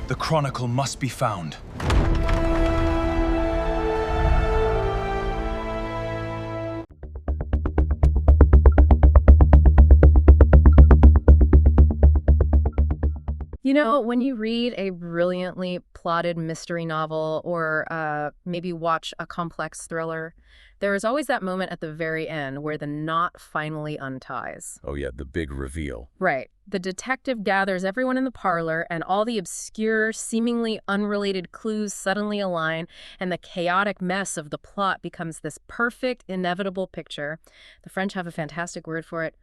The chronicle must be found. You know, when you read a brilliantly plotted mystery novel or maybe watch a complex thriller, there is always that moment at the very end where the knot finally unties. Oh yeah, the big reveal. Right. The detective gathers everyone in the parlor, and all the obscure, seemingly unrelated clues suddenly align, and the chaotic mess of the plot becomes this perfect, inevitable picture. The French have a fantastic word for it: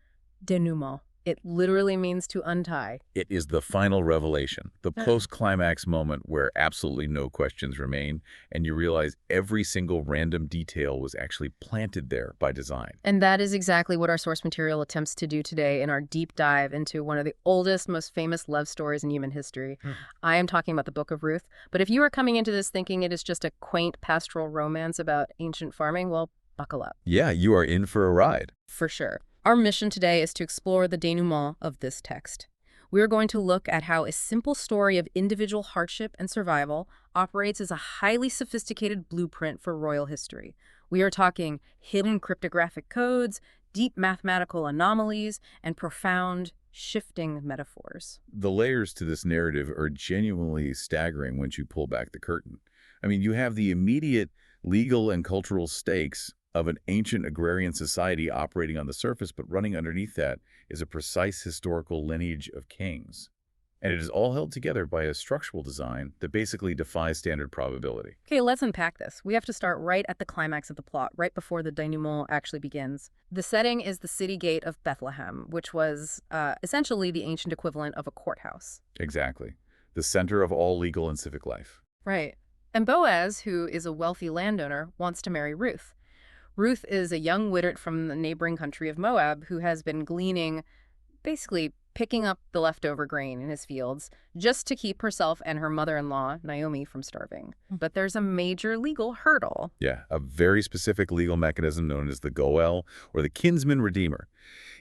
denouement. It literally means to untie. It is the final revelation, the post-climax moment where absolutely no questions remain, and you realize every single random detail was actually planted there by design. And that is exactly what our source material attempts to do today in our deep dive into one of the oldest, most famous love stories in human history. I am talking about the Book of Ruth. But if you are coming into this thinking it is just a quaint pastoral romance about ancient farming, well, buckle up. Yeah, you are in for a ride. For sure. Our mission today is to explore the denouement of this text. We're going to look at how a simple story of individual hardship and survival operates as a highly sophisticated blueprint for royal history. We are talking hidden cryptographic codes, deep mathematical anomalies, and profound, shifting metaphors. The layers to this narrative are genuinely staggering once you pull back the curtain. I mean, you have the immediate legal and cultural stakes of an ancient agrarian society operating on the surface, but running underneath that is a precise historical lineage of kings. And it is all held together by a structural design that basically defies standard probability. Okay, let's unpack this. We have to start right at the climax of the plot, right before the denouement actually begins. The setting is the city gate of Bethlehem, which was essentially the ancient equivalent of a courthouse. Exactly. The center of all legal and civic life. Right. And Boaz, who is a wealthy landowner, wants to marry Ruth. Ruth is a young widow from the neighboring country of Moab who has been gleaning, basically picking up the leftover grain in his fields just to keep herself and her mother-in-law, Naomi, from starving. But there's a major legal hurdle. Yeah, a very specific legal mechanism known as the Goel, or the kinsman redeemer.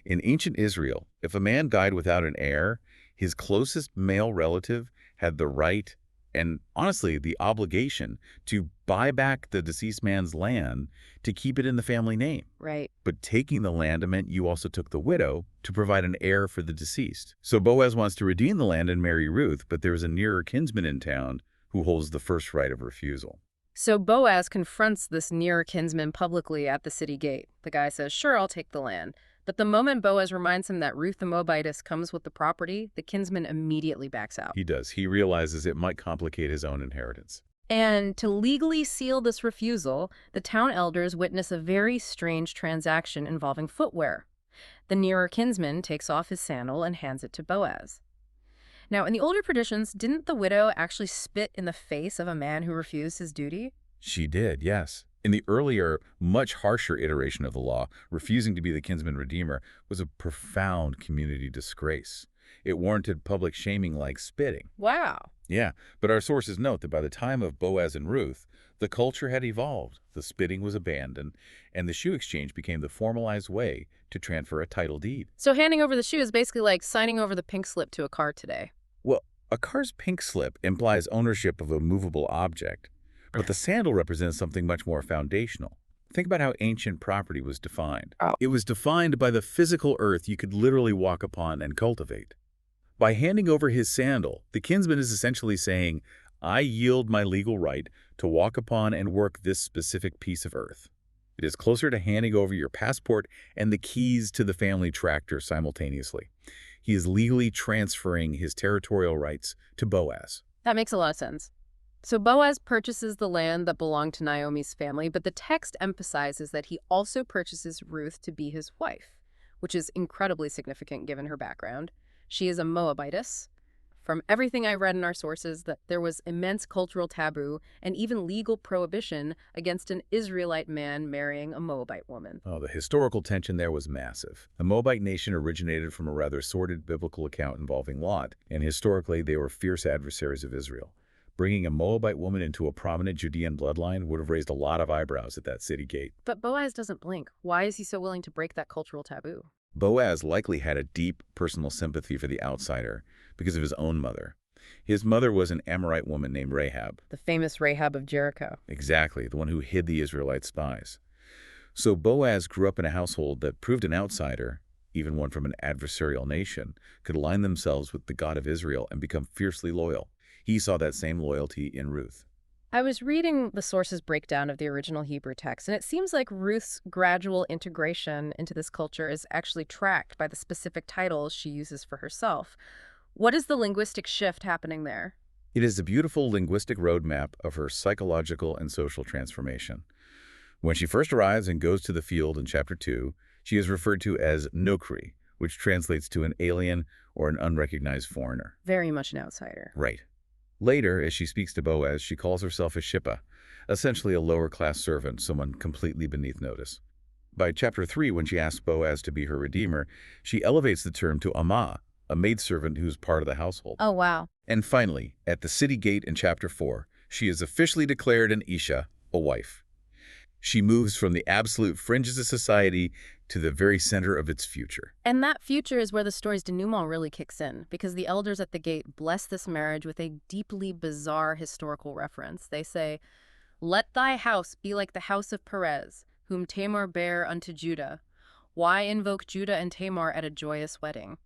In ancient Israel, if a man died without an heir, his closest male relative had the right and, honestly, the obligation to buy back the deceased man's land to keep it in the family name. Right. But taking the land meant you also took the widow to provide an heir for the deceased. So Boaz wants to redeem the land and marry Ruth, but there's a nearer kinsman in town who holds the first right of refusal. So Boaz confronts this nearer kinsman publicly at the city gate. The guy says, sure, I'll take the land. But the moment Boaz reminds him that Ruth the Moabitess comes with the property, the kinsman immediately backs out. He does. He realizes it might complicate his own inheritance. And to legally seal this refusal, the town elders witness a very strange transaction involving footwear. The nearer kinsman takes off his sandal and hands it to Boaz. Now, in the older traditions, didn't the widow actually spit in the face of a man who refused his duty? She did, yes. In the earlier, much harsher iteration of the law, refusing to be the kinsman redeemer was a profound community disgrace. It warranted public shaming like spitting. Wow. Yeah, but our sources note that by the time of Boaz and Ruth, the culture had evolved, the spitting was abandoned, and the shoe exchange became the formalized way to transfer a title deed. So handing over the shoe is basically like signing over the pink slip to a car today. Well, a car's pink slip implies ownership of a movable object, but the sandal represents something much more foundational. Think about how ancient property was defined. It was defined by the physical earth you could literally walk upon and cultivate. By handing over his sandal, the kinsman is essentially saying, I yield my legal right to walk upon and work this specific piece of earth. It is closer to handing over your passport and the keys to the family tractor simultaneously. He is legally transferring his territorial rights to Boaz. That makes a lot of sense. So Boaz purchases the land that belonged to Naomi's family, but the text emphasizes that he also purchases Ruth to be his wife, which is incredibly significant given her background. She is a Moabitess. From everything I read in our sources, that there was immense cultural taboo and even legal prohibition against an Israelite man marrying a Moabite woman. Oh, the historical tension there was massive. The Moabite nation originated from a rather sordid biblical account involving Lot, and historically they were fierce adversaries of Israel. Bringing a Moabite woman into a prominent Judean bloodline would have raised a lot of eyebrows at that city gate. But Boaz doesn't blink. Why is he so willing to break that cultural taboo? Boaz likely had a deep personal sympathy for the outsider because of his own mother. His mother was an Amorite woman named Rahab. The famous Rahab of Jericho. Exactly, the one who hid the Israelite spies. So Boaz grew up in a household that proved an outsider, even one from an adversarial nation, could align themselves with the God of Israel and become fiercely loyal. He saw that same loyalty in Ruth. I was reading the sources breakdown of the original Hebrew text, and it seems like Ruth's gradual integration into this culture is actually tracked by the specific titles she uses for herself. What is the linguistic shift happening there? It is a beautiful linguistic roadmap of her psychological and social transformation. When she first arrives and goes to the field in chapter 2, she is referred to as Nokri, which translates to an alien or an unrecognized foreigner. Very much an outsider. Right. Later, as she speaks to Boaz, she calls herself a Shippa, essentially a lower-class servant, someone completely beneath notice. By chapter 3, when she asks Boaz to be her redeemer, she elevates the term to Amah, a maidservant who's part of the household. Oh, wow. And finally, at the city gate in chapter 4, she is officially declared an Isha, a wife. She moves from the absolute fringes of society to the very center of its future. And that future is where the story's denouement really kicks in, because the elders at the gate bless this marriage with a deeply bizarre historical reference. They say, "Let thy house be like the house of Perez, whom Tamar bare unto Judah. Why invoke Judah and Tamar at a joyous wedding?"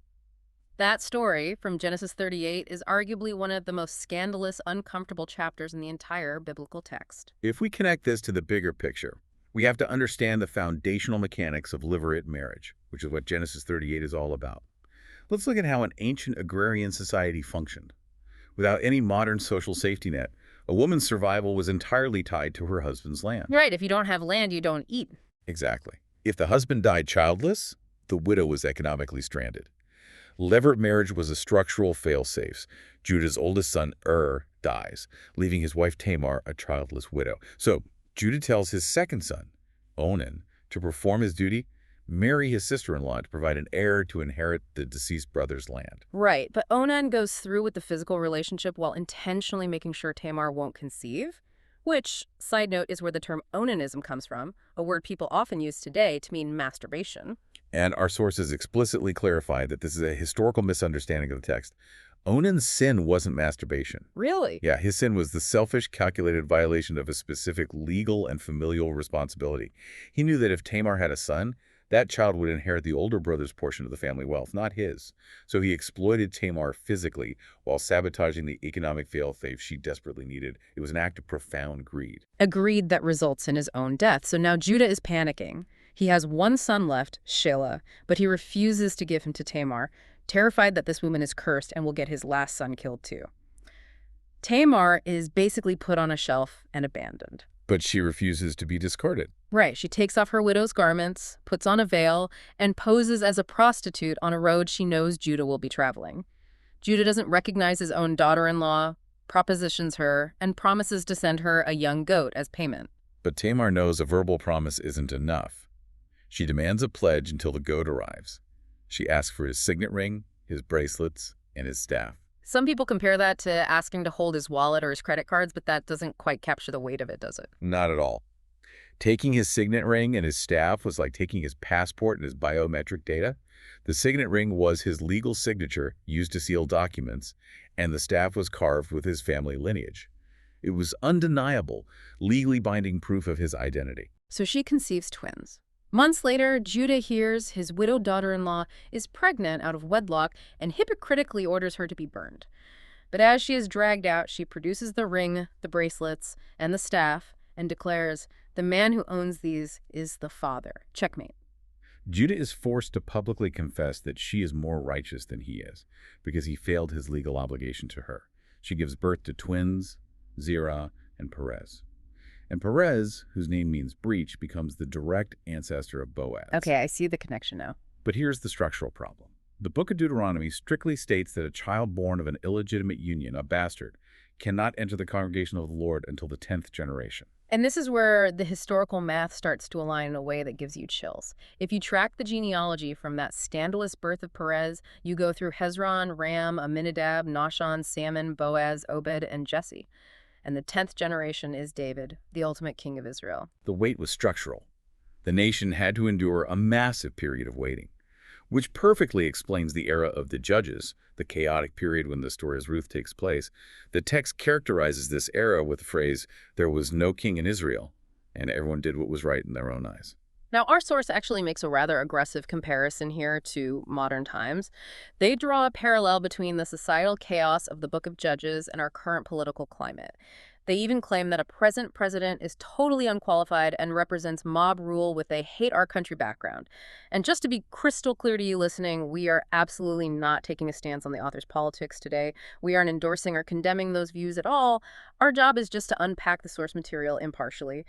That story from Genesis 38 is arguably one of the most scandalous, uncomfortable chapters in the entire biblical text. If we connect this to the bigger picture, we have to understand the foundational mechanics of levirate marriage, which is what Genesis 38 is all about. Let's look at how an ancient agrarian society functioned. Without any modern social safety net, a woman's survival was entirely tied to her husband's land. Right, if you don't have land, you don't eat. Exactly. If the husband died childless, the widow was economically stranded. Levirate marriage was a structural fail-safe. Judah's oldest son, dies, leaving his wife Tamar a childless widow. So Judah tells his second son, Onan, to perform his duty, marry his sister-in-law to provide an heir to inherit the deceased brother's land. Right, but Onan goes through with the physical relationship while intentionally making sure Tamar won't conceive, which, side note, is where the term onanism comes from, a word people often use today to mean masturbation. And our sources explicitly clarify that this is a historical misunderstanding of the text. Onan's sin wasn't masturbation. Really? Yeah, his sin was the selfish, calculated violation of a specific legal and familial responsibility. He knew that if Tamar had a son, that child would inherit the older brother's portion of the family wealth, not his. So he exploited Tamar physically while sabotaging the economic fail-safe she desperately needed. It was an act of profound greed. A greed that results in his own death. So now Judah is panicking. He has one son left, Shelah, but he refuses to give him to Tamar, terrified that this woman is cursed and will get his last son killed too. Tamar is basically put on a shelf and abandoned. But she refuses to be discarded. Right, she takes off her widow's garments, puts on a veil, and poses as a prostitute on a road she knows Judah will be traveling. Judah doesn't recognize his own daughter-in-law, propositions her, and promises to send her a young goat as payment. But Tamar knows a verbal promise isn't enough. She demands a pledge until the goat arrives. She asks for his signet ring, his bracelets, and his staff. Some people compare that to asking to hold his wallet or his credit cards, but that doesn't quite capture the weight of it, does it? Not at all. Taking his signet ring and his staff was like taking his passport and his biometric data. The signet ring was his legal signature used to seal documents, and the staff was carved with his family lineage. It was undeniable, legally binding proof of his identity. So she conceives twins. Months later, Judah hears his widowed daughter-in-law is pregnant out of wedlock and hypocritically orders her to be burned. But as she is dragged out, she produces the ring, the bracelets, and the staff and declares, "The man who owns these is the father." Checkmate. Judah is forced to publicly confess that she is more righteous than he is because he failed his legal obligation to her. She gives birth to twins, Zerah and Perez. And Perez, whose name means breach, becomes the direct ancestor of Boaz. Okay, I see the connection now. But here's the structural problem. The book of Deuteronomy strictly states that a child born of an illegitimate union, a bastard, cannot enter the congregation of the Lord until the 10th generation. And this is where the historical math starts to align in a way that gives you chills. If you track the genealogy from that scandalous birth of Perez, you go through Hezron, Ram, Amminadab, Nahshon, Salmon, Boaz, Obed, and Jesse. And the 10th generation is David, the ultimate king of Israel. The wait was structural. The nation had to endure a massive period of waiting. which perfectly explains the era of the judges, the chaotic period when the story of Ruth takes place. The text characterizes this era with the phrase, "There was no king in Israel, and everyone did what was right in their own eyes." Now, our source actually makes a rather aggressive comparison here to modern times. They draw a parallel between the societal chaos of the Book of Judges and our current political climate. They even claim that a present president is totally unqualified and represents mob rule with a hate our country background. And just to be crystal clear to you listening, we are absolutely not taking a stance on the author's politics today. We aren't endorsing or condemning those views at all. Our job is just to unpack the source material impartially.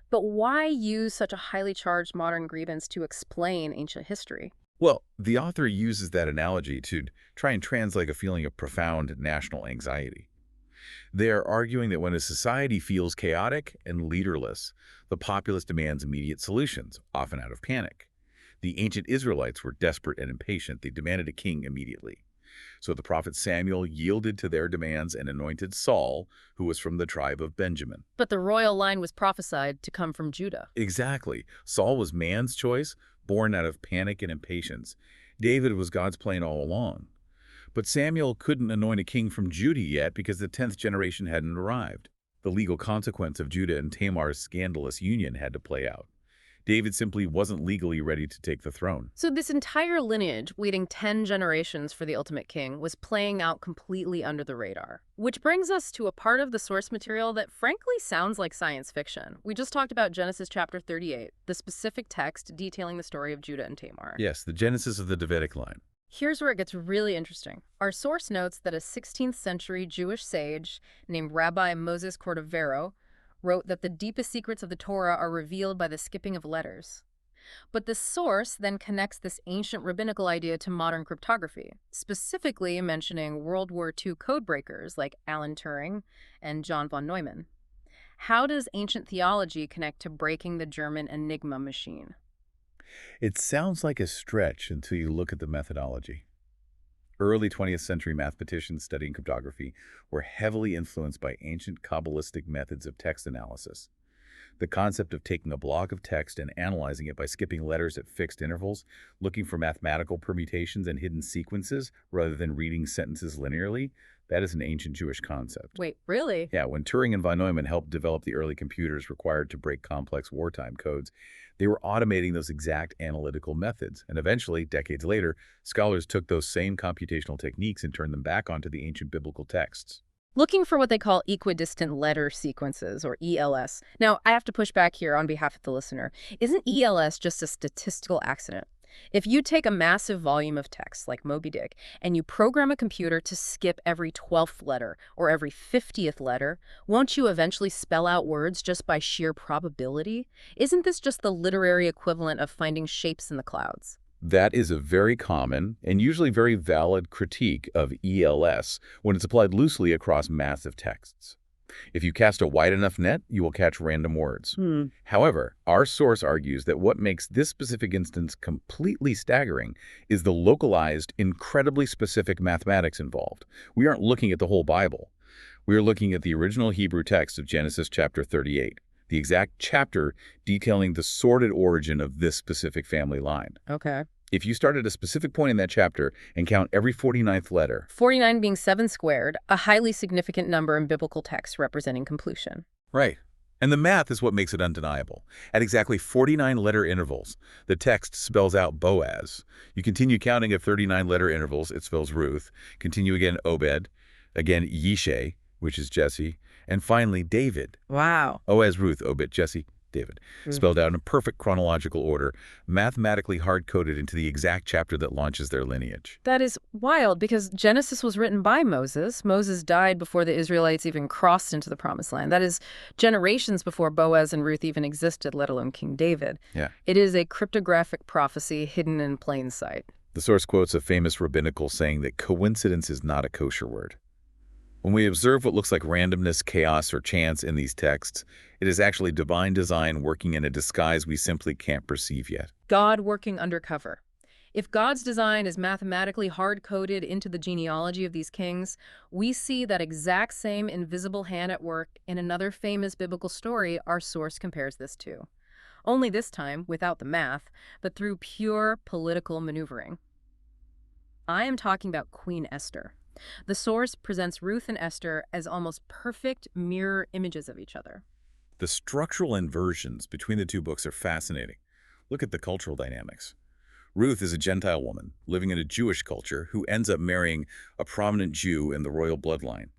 But why use such a highly charged modern grievance to explain ancient history? Well, the author uses that analogy to try and translate a feeling of profound national anxiety. They are arguing that when a society feels chaotic and leaderless, the populace demands immediate solutions, often out of panic. The ancient Israelites were desperate and impatient. They demanded a king immediately. So the prophet Samuel yielded to their demands and anointed Saul, who was from the tribe of Benjamin. But the royal line was prophesied to come from Judah. Exactly. Saul was man's choice, born out of panic and impatience. David was God's plan all along. But Samuel couldn't anoint a king from Judah yet because the 10th generation hadn't arrived. The legal consequence of Judah and Tamar's scandalous union had to play out. David simply wasn't legally ready to take the throne. So this entire lineage, waiting 10 generations for the ultimate king, was playing out completely under the radar. Which brings us to a part of the source material that frankly sounds like science fiction. We just talked about Genesis chapter 38, the specific text detailing the story of Judah and Tamar. Yes, the genesis of the Davidic line. Here's where it gets really interesting. Our source notes that a 16th century Jewish sage named Rabbi Moses Cordovero wrote that the deepest secrets of the Torah are revealed by the skipping of letters. But the source then connects this ancient rabbinical idea to modern cryptography, specifically mentioning World War II codebreakers like Alan Turing and John von Neumann. How does ancient theology connect to breaking the German Enigma machine? It sounds like a stretch until you look at the methodology. Early 20th century mathematicians studying cryptography were heavily influenced by ancient Kabbalistic methods of text analysis. The concept of taking a block of text and analyzing it by skipping letters at fixed intervals, looking for mathematical permutations and hidden sequences rather than reading sentences linearly, that is an ancient Jewish concept. Wait, really? Yeah, when Turing and von Neumann helped develop the early computers required to break complex wartime codes, they were automating those exact analytical methods. And eventually, decades later, scholars took those same computational techniques and turned them back onto the ancient biblical texts. Looking for what they call equidistant letter sequences, or ELS. Now, I have to push back here on behalf of the listener. Isn't ELS just a statistical accident? If you take a massive volume of text, like Moby Dick, and you program a computer to skip every 12th letter or every 50th letter, won't you eventually spell out words just by sheer probability? Isn't this just the literary equivalent of finding shapes in the clouds? That is a very common and usually very valid critique of ELS when it's applied loosely across massive texts. If you cast a wide enough net, you will catch random words. However, our source argues that what makes this specific instance completely staggering is the localized, incredibly specific mathematics involved. We aren't looking at the whole Bible. We are looking at the original Hebrew text of Genesis chapter 38, the exact chapter detailing the sordid origin of this specific family line. Okay. If you start at a specific point in that chapter and count every 49th letter. 49 being 7 squared, a highly significant number in biblical texts representing completion. Right. And the math is what makes it undeniable. At exactly 49 letter intervals, the text spells out Boaz. You continue counting at 39 letter intervals, it spells Ruth. Continue again Obed, again Yishai, which is Jesse, and finally David. Wow. Boaz, Ruth, Obed, Jesse, David, spelled out in perfect chronological order, mathematically hard-coded into the exact chapter that launches their lineage. That is wild because Genesis was written by Moses. Moses died before the Israelites even crossed into the Promised Land. That is generations before Boaz and Ruth even existed, let alone King David. Yeah. It is a cryptographic prophecy hidden in plain sight. The source quotes a famous rabbinical saying that coincidence is not a kosher word. When we observe what looks like randomness, chaos, or chance in these texts, it is actually divine design working in a disguise we simply can't perceive yet. God working undercover. If God's design is mathematically hard-coded into the genealogy of these kings, we see that exact same invisible hand at work in another famous biblical story our source compares this to. only this time without the math, but through pure political maneuvering. I am talking about Queen Esther. The source presents Ruth and Esther as almost perfect mirror images of each other. The structural inversions between the two books are fascinating. Look at the cultural dynamics. Ruth is a Gentile woman living in a Jewish culture who ends up marrying a prominent Jew in the royal bloodline.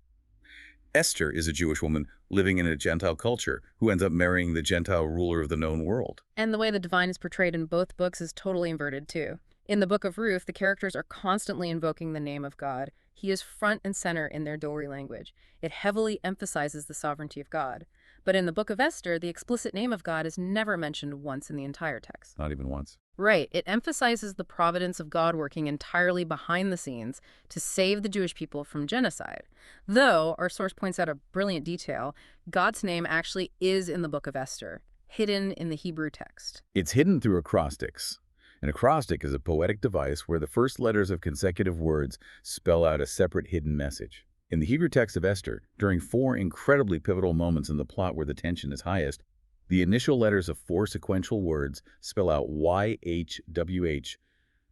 Esther is a Jewish woman living in a Gentile culture who ends up marrying the Gentile ruler of the known world. And the way the divine is portrayed in both books is totally inverted, too. In the Book of Ruth, the characters are constantly invoking the name of God. He is front and center in their Dori language. It heavily emphasizes the sovereignty of God. But in the Book of Esther, the explicit name of God is never mentioned once in the entire text. Not even once. Right. It emphasizes the providence of God working entirely behind the scenes to save the Jewish people from genocide. Though, our source points out a brilliant detail, God's name actually is in the Book of Esther, hidden in the Hebrew text. It's hidden through acrostics. An acrostic is a poetic device where the first letters of consecutive words spell out a separate hidden message. In the Hebrew text of Esther, during 4 incredibly pivotal moments in the plot where the tension is highest, the initial letters of 4 sequential words spell out YHWH,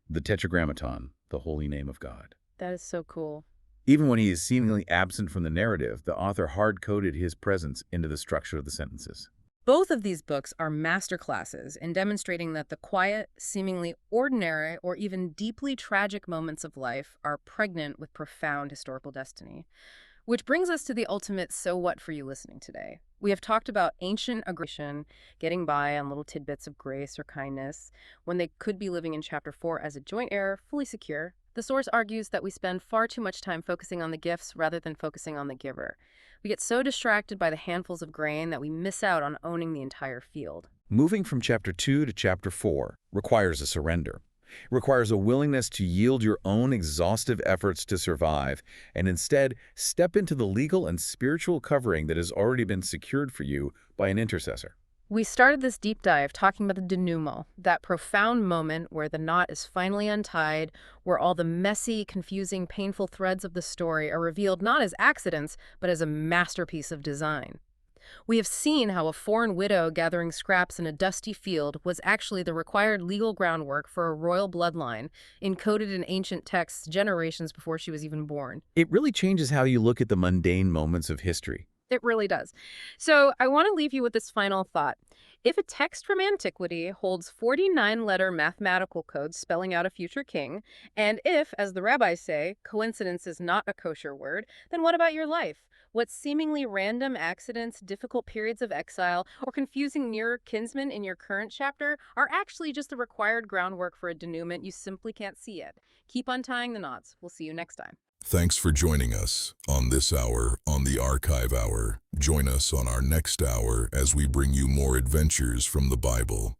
the Tetragrammaton, the holy name of God. That is so cool. Even when he is seemingly absent from the narrative, the author hard-coded his presence into the structure of the sentences. Both of these books are masterclasses in demonstrating that the quiet, seemingly ordinary, or even deeply tragic moments of life are pregnant with profound historical destiny. Which brings us to the ultimate so what for you listening today. We have talked about ancient aggression, getting by on little tidbits of grace or kindness, when they could be living in Chapter 4 as a joint heir, fully secure. The source argues that we spend far too much time focusing on the gifts rather than focusing on the giver. We get so distracted by the handfuls of grain that we miss out on owning the entire field. Moving from Chapter 2 to Chapter 4 requires a surrender. It requires a willingness to yield your own exhaustive efforts to survive and instead step into the legal and spiritual covering that has already been secured for you by an intercessor. We started this deep dive talking about the denouement, that profound moment where the knot is finally untied, where all the messy, confusing, painful threads of the story are revealed not as accidents, but as a masterpiece of design. We have seen how a foreign widow gathering scraps in a dusty field was actually the required legal groundwork for a royal bloodline, encoded in ancient texts generations before she was even born. It really changes how you look at the mundane moments of history. It really does. So I want to leave you with this final thought. If a text from antiquity holds 49-letter mathematical codes spelling out a future king, and if, as the rabbis say, coincidence is not a kosher word, then what about your life? What seemingly random accidents, difficult periods of exile, or confusing near kinsmen in your current chapter are actually just the required groundwork for a denouement you simply can't see yet. Keep untying the knots. We'll see you next time. Thanks for joining us on this hour on the Archive Hour. Join us on our next hour as we bring you more adventures from the Bible.